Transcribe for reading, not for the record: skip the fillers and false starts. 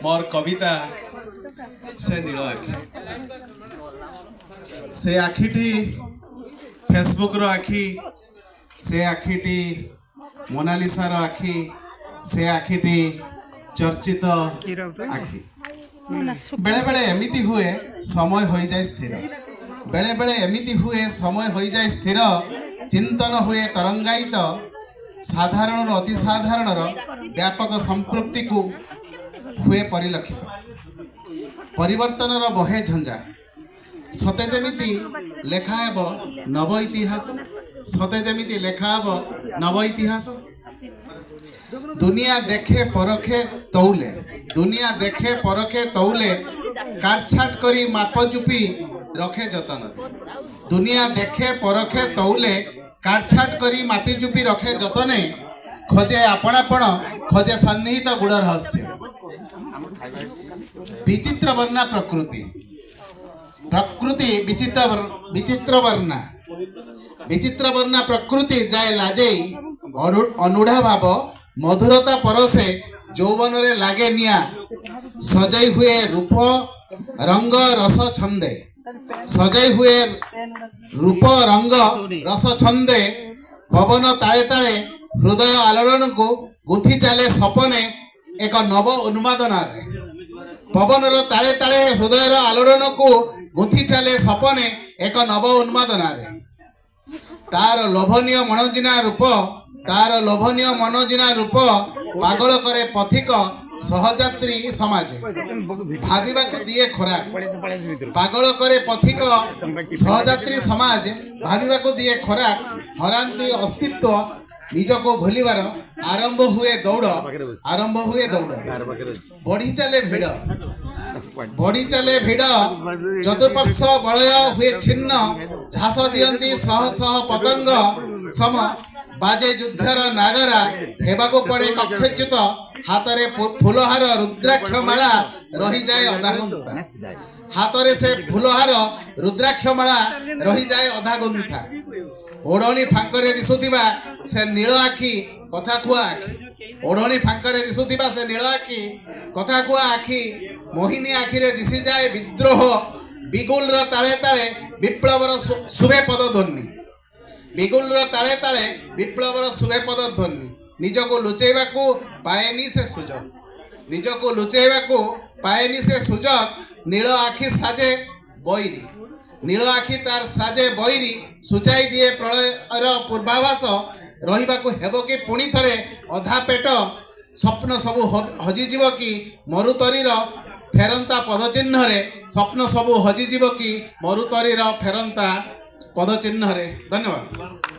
मोर कविता से नील आखि से आखिटी फेसबुक रो आखि से आखिटी मोनालिसा रो आखि से आखिटी चर्चित आखि बेले बेले एमिति हुए समय हो जाए स्थिर बेले बेले एमिति हुए समय हो जाए स्थिर चिंतन हुए तरंगायित साधारण अति साधारण व्यापक संपृक्ति को हुए परिलक्षित परिवर्तन बहे झंझा सते जमिति लेखा हेब नव इतिहास सते जमिति लेखा हेब नव इतिहास दुनिया देखे परखे तौले दुनिया देखे परखे तौले काटछाट करी माप चुपी रखे जतन दुनिया देखे परखे तौले काटछाट करी मापी चुपी रखे जतने खोजे आपणापण खोजे सन्निहित गुड़ रहस्य विचित्र वर्णा प्रकृति प्रकृति विचित्र वर्णा प्रकृति जाए लाजे अनुढ़ा भाव मधुरता परसे यौवन रे लागे निया सजाई हुए रूप रंग रस छंदे सजाई हुए रूप रंग रस छंदे पवन ताले ताले हृदय आलोड़न को गुथी चले सपने एक नव उन्मादना पवन ताले ताले हृदय आलोड़न को गुथी चले सपने एक नव उन्मादना तार लोभनीय मनोजिना रूप तार लोभनीय मनोजिना रूप पागल करे पथिक सहयात्री समाज भाविबा को दिए खोराक पागल करे पथिक सहयात्री समाज भाविबा को दिए खोराक हरांती अस्तित्व निज को भूलिबार आरंभ हुए दौड़ बढ़ी चले भिड़ चतुर्पार्श बलय हुए छिन्न झास दियंती शह शह पतंग सम बाजे युद्धर नागरा हेबाको पड़े कक्षच्युत हाथरे फूलहार रुद्राक्ष माला रही जाए अधा गुंथा हाथरे से फूलहार रुद्राक्ष माला रही जाए अधा गुंथा ओढ़णी फांकरे दिशुथिबा से नील आखि कथा कुआ आखि ओढ़णी फांकरे दिशुथिबा से नील आखि कथा कुआ आखि मोहिनी आखिरे दिशि जाए विद्रोह बिगुलर ताले ताले विप्लवर शुभे पद ध्वनि बिगुलर ताले ताले विप्लवर शुभे पद ध्वनि निजको लुचेबाकू पाएनी से सुजग निजको लुचेबाकू पाएनी से सुजग नील आखि साजे बैरी नील आखि तार साजे बैरी सुचाई दिए प्रलयर पूर्वाभास रहिबाकू हेबो कि पुणी थरे अधा पेट स्वप्न सबू हजिजीव कि मरुतरीर फेरंता पदचिह्न रे स्वप्न सबू हजिजीव कि मरुतरीर फेरंता पदचिह्न रे धन्यवाद।